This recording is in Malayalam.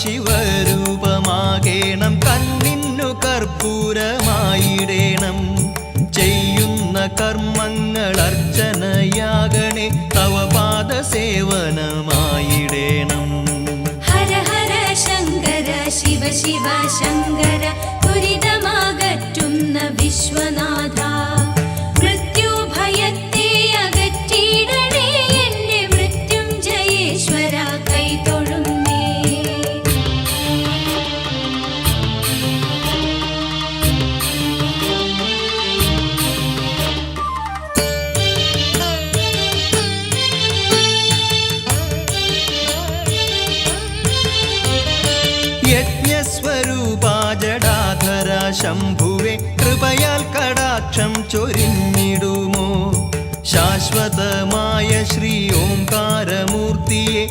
ശിവരൂപമാകേണം കണ്ണിന്നു കർപ്പൂരമായിടേണം ചെയ്യുന്ന കർമ്മങ്ങൾ അർച്ചനയാകണേ തവ പാദസേവനമായിടേണം ഹര ഹര ശങ്കര ശിവ ശിവ ശങ്കര ദുരിതമാകറ്റുന്ന വിശ്വനാഥ മൃത്യുഭയത്തെ അകറ്റിയിടണേ എന്റെ മൃത്യുഞ്ജയേശ്വര കൈതൊഴുന്നേ യജ്ഞസ്വരൂപാ ജടാധര ശംഭുവേ കൃപയാൽ കടാക്ഷം ചൊരിഞ്ഞിടുമോ ശാശ്വതമായ ശ്രീ ഓംകാരമൂർത്തിയെ